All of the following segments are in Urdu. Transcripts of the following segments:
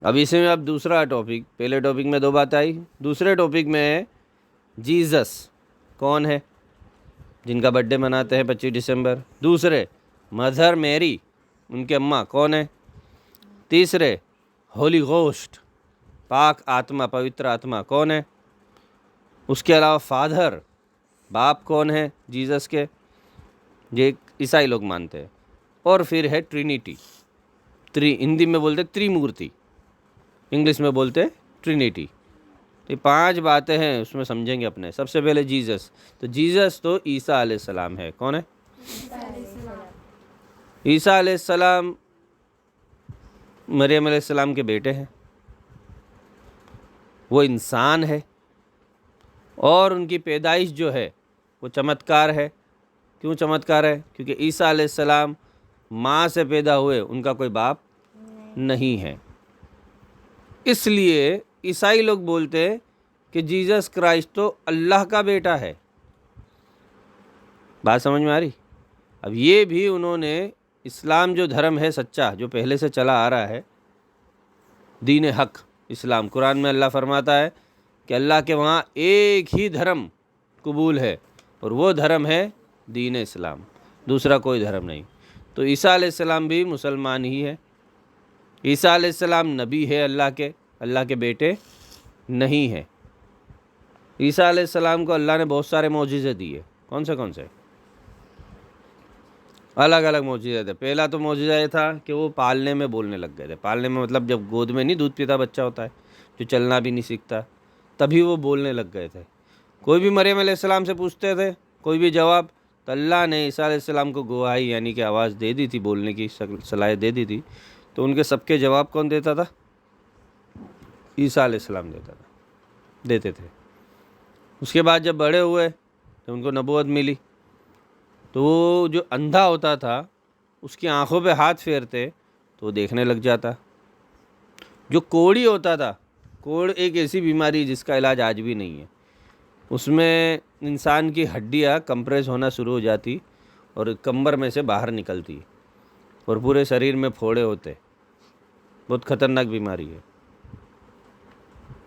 اب اسی میں اب دوسرا ٹاپک، پہلے ٹاپک میں 2 باتیں آئی، دوسرے ٹاپک میں ہے جیزس کون ہے، جن کا برتھ ڈے مناتے ہیں 25 دسمبر۔ دوسرے مدر میری، ان کے اماں کون ہے۔ تیسرے ہولی گوسٹ، پاک آتما، پوتر آتما کون ہے۔ اس کے علاوہ فادر، باپ کون ہے جیزس کے، یہ عیسائی لوگ مانتے ہیں۔ اور پھر ہے ٹرینیٹی، ہندی میں بولتے تریمورتی، انگلش میں بولتے ٹرینیٹی۔ یہ 5 باتیں ہیں، اس میں سمجھیں گے اپنے۔ سب سے پہلے جیزس، تو جیزس تو عیسیٰ علیہ السلام ہے۔ کون ہے؟ عیسیٰ علیہ السلام مریم علیہ السلام کے بیٹے ہیں، وہ انسان ہے، اور ان کی پیدائش جو ہے وہ چمتکار ہے۔ کیوں چمتکار ہے؟ کیونکہ عیسیٰ علیہ السلام ماں سے پیدا ہوئے، ان کا کوئی باپ نہیں ہے۔ اس لیے عیسائی لوگ بولتے ہیں کہ جیزس کرائسٹ تو اللہ کا بیٹا ہے۔ بات سمجھ میں آ رہی؟ اب یہ بھی انہوں نے اسلام جو دھرم ہے سچا، جو پہلے سے چلا آ رہا ہے، دین حق اسلام، قرآن میں اللہ فرماتا ہے کہ اللہ کے وہاں ایک ہی دھرم قبول ہے، اور وہ دھرم ہے دین اسلام، دوسرا کوئی دھرم نہیں۔ تو عیسیٰ علیہ السلام بھی مسلمان ہی ہے۔ عیسیٰ علیہ السلام نبی ہے اللہ کے بیٹے نہیں ہے۔ عیسیٰ علیہ السلام کو اللہ نے بہت سارے معجزے دیے۔ کون سے؟ الگ الگ معجزے تھے۔ پہلا تو معجزہ یہ تھا کہ وہ پالنے میں بولنے لگ گئے تھے۔ پالنے میں مطلب جب گود میں نہیں دودھ پیتا بچہ ہوتا ہے، جو چلنا بھی نہیں سیکھتا، تبھی وہ بولنے لگ گئے تھے۔ کوئی بھی مریم علیہ السلام سے پوچھتے تھے کوئی بھی جواب، تو اللہ نے عیسیٰ علیہ السلام کو گواہی یعنی کہ آواز دے دی تھی، بولنے کی صلاحیت دے دی تھی۔ تو ان کے سب کے جواب کون دیتا تھا؟ عیسیٰ علیہ السلام دیتے تھے۔ اس کے بعد جب بڑے ہوئے تو ان کو نبوت ملی، تو وہ جو اندھا ہوتا تھا اس کی آنکھوں پہ ہاتھ پھیرتے تو وہ دیکھنے لگ جاتا۔ جو کوڑی ہوتا تھا، کوڑ ایک ایسی بیماری جس کا علاج آج بھی نہیں ہے، اس میں انسان کی ہڈیاں کمپریس ہونا شروع ہو جاتی اور کمر میں سے باہر نکلتی، اور پورے شریر میں پھوڑے ہوتے۔ بہت خطرناک بیماری ہے،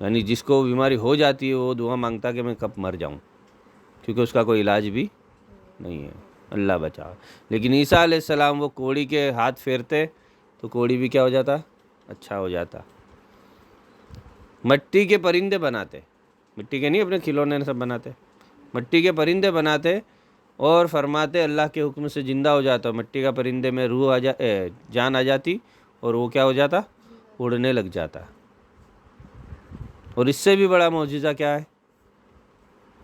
یعنی جس کو بیماری ہو جاتی ہے وہ دعا مانگتا کہ میں کب مر جاؤں، کیونکہ اس کا کوئی علاج بھی نہیں ہے، اللہ بچاؤ۔ لیکن عیسیٰ علیہ السلام وہ کوڑی کے ہاتھ پھیرتے تو کوڑی بھی کیا ہو جاتا؟ اچھا ہو جاتا۔ مٹی کے پرندے بناتے، مٹی کے نہیں اپنے کھلونے سب بناتے، مٹی کے پرندے بناتے اور فرماتے اللہ کے حکم سے زندہ ہو جاتا، مٹی کا پرندے میں روح جان آ جاتی اور وہ کیا ہو جاتا؟ اڑنے لگ جاتا۔ اور اس سے بھی بڑا معجزہ کیا ہے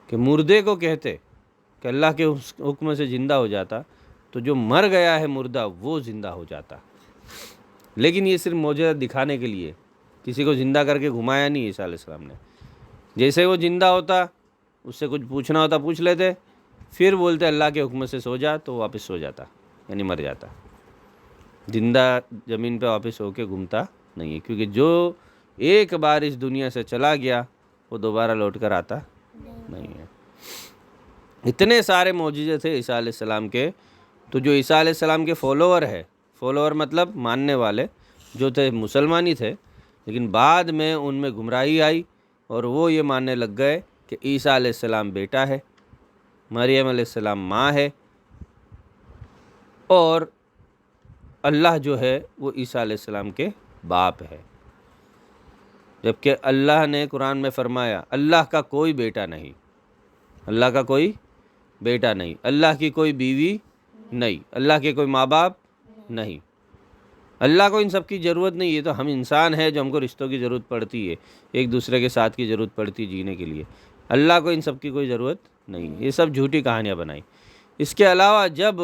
کہ مردے کو کہتے کہ اللہ کے حکم سے زندہ ہو جاتا، تو جو مر گیا ہے مردہ وہ زندہ ہو جاتا۔ لیکن یہ صرف معجزہ دکھانے کے لیے، کسی کو زندہ کر کے گھمایا نہیں عیسیٰ علیہ السلام نے۔ جیسے وہ زندہ ہوتا، اس سے کچھ پوچھنا ہوتا پوچھ لیتے، پھر بولتے اللہ کے حکم سے سو جا، تو واپس سو جاتا، یعنی مر جاتا۔ زندہ زمین پہ واپس ہو کے گھومتا نہیں ہے، کیونکہ جو ایک بار اس دنیا سے چلا گیا وہ دوبارہ لوٹ کر آتا نہیں ہے۔ اتنے سارے معجزے تھے عیسیٰ علیہ السلام کے، تو جو عیسیٰ علیہ السلام کے فالوور مطلب ماننے والے جو تھے مسلمان ہی تھے، لیکن بعد میں ان میں گمراہی آئی اور وہ یہ ماننے لگ گئے کہ عیسیٰ علیہ السلام بیٹا ہے، مریم علیہ السلام ماں ہے، اور اللہ جو ہے وہ عیسیٰ علیہ السلام کے باپ ہے۔ جبکہ اللہ نے قرآن میں فرمایا اللہ کا کوئی بیٹا نہیں، اللہ کا کوئی بیٹا نہیں، اللہ کی کوئی بیوی نہیں، اللہ کے کوئی ماں باپ نہیں، اللہ کو ان سب کی ضرورت نہیں ہے۔ تو ہم انسان ہیں جو ہم کو رشتوں کی ضرورت پڑتی ہے، ایک دوسرے کے ساتھ کی ضرورت پڑتی جینے کے لیے، اللہ کو ان سب کی کوئی ضرورت نہیں ہے۔ یہ سب جھوٹی کہانیاں بنائی۔ اس کے علاوہ جب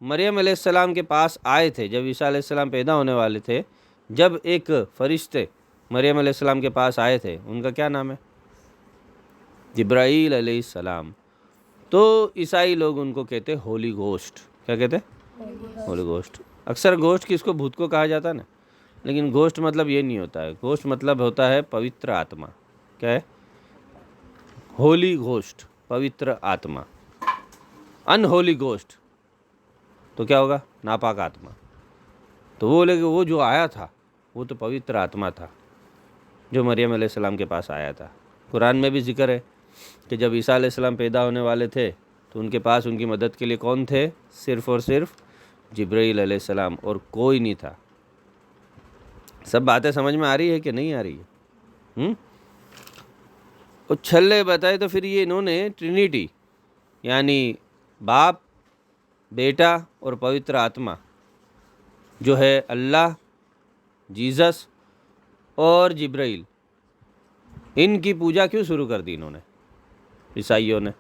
مریم علیہ السلام کے پاس آئے تھے، جب عیسیٰ علیہ السلام پیدا ہونے والے تھے، جب ایک فرشتے مریم علیہ السلام کے پاس آئے تھے، ان کا کیا نام ہے؟ جبرائیل علیہ السلام۔ تو عیسائی لوگ ان کو کہتے ہولی گوسٹ۔ کیا کہتے؟ ہولی گوسٹ۔ اکثر گوسٹ کس کو؟ بھوت کو کہا جاتا ہے نا، لیکن گوسٹ مطلب یہ نہیں ہوتا ہے، گوسٹ مطلب ہوتا ہے پوتر آتما۔ کیا ہے؟ ہولی گوسٹ، پوتر آتما۔ ان ہولی گوسٹ تو کیا ہوگا؟ ناپاک آتما۔ تو وہ لے کہ وہ جو آیا تھا وہ تو پوتر آتما تھا، جو مریم علیہ السلام کے پاس آیا تھا۔ قرآن میں بھی ذکر ہے کہ جب عیسیٰ علیہ السلام پیدا ہونے والے تھے تو ان کے پاس ان کی مدد کے لیے کون تھے؟ صرف اور صرف جبرائیل علیہ السلام، اور کوئی نہیں تھا۔ سب باتیں سمجھ میں آ رہی ہے کہ نہیں آ رہی ہے؟ اور چھلے بتائے تو پھر یہ انہوں نے ٹرینیٹی یعنی باپ، بیٹا اور پوتر آتما جو ہے اللہ، جیزس اور جبرائیل، ان کی پوجا کیوں شروع کر دی انہوں نے؟ عیسائیوں نے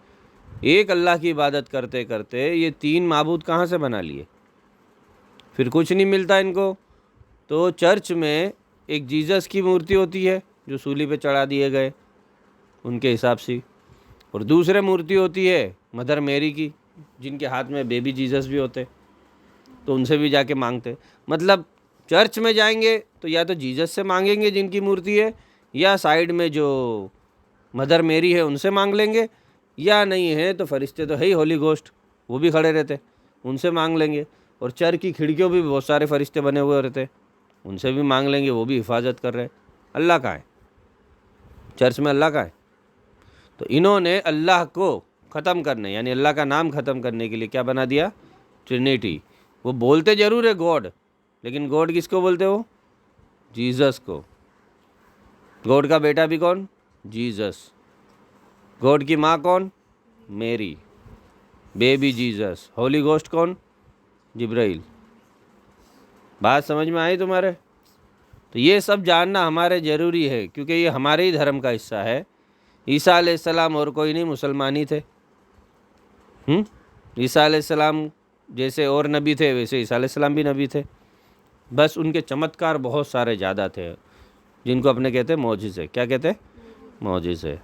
ایک اللہ کی عبادت کرتے کرتے یہ 3 معبود کہاں سے بنا لیے؟ پھر کچھ نہیں ملتا ان کو، تو چرچ میں ایک جیزس کی مورتی ہوتی ہے جو سولی پہ چڑھا دیے گئے ان کے حساب سے، اور دوسرے مورتی ہوتی ہے مدر میری کی جن کے ہاتھ میں بیبی جیزس بھی ہوتے، تو ان سے بھی جا کے مانگتے۔ مطلب چرچ میں جائیں گے تو یا تو جیزس سے مانگیں گے جن کی مورتی ہے، یا سائیڈ میں جو مدر میری ہے ان سے مانگ لیں گے، یا نہیں ہے تو فرشتے تو ہے ہی ہولی گوسٹ، وہ بھی کھڑے رہتے، ان سے مانگ لیں گے۔ اور چرچ کی کھڑکیوں بھی بہت سارے فرشتے بنے ہوئے رہتے، ان سے بھی مانگ لیں گے، وہ بھی حفاظت کر رہے۔ اللہ کہاں ہے؟ چرچ میں اللہ کہاں ہے؟ تو انہوں نے اللہ کو ختم کرنے یعنی اللہ کا نام ختم کرنے کے لیے کیا بنا دیا؟ ٹرینیٹی۔ وہ بولتے ضرور ہے گاڈ، لیکن گاڈ کس کو بولتے ہو؟ جیزس کو۔ گاڈ کا بیٹا بھی کون؟ جیزس۔ گاڈ کی ماں کون؟ میری، بیبی جیزس۔ ہولی گوسٹ کون؟ جبرائیل۔ بات سمجھ میں آئی تمہارے؟ تو یہ سب جاننا ہمارے ضروری ہے، کیونکہ یہ ہمارے ہی دھرم کا حصہ ہے۔ عیسیٰ علیہ السلام اور کوئی نہیں، مسلمان ہی تھے۔ عیسیٰ علیہ السلام جیسے اور نبی تھے ویسے عیسیٰ علیہ السلام بھی نبی تھے، بس ان کے چمتکار بہت سارے زیادہ تھے، جن کو اپنے کہتے ہیں معجزے۔ کیا کہتے ہیں؟ معجزے۔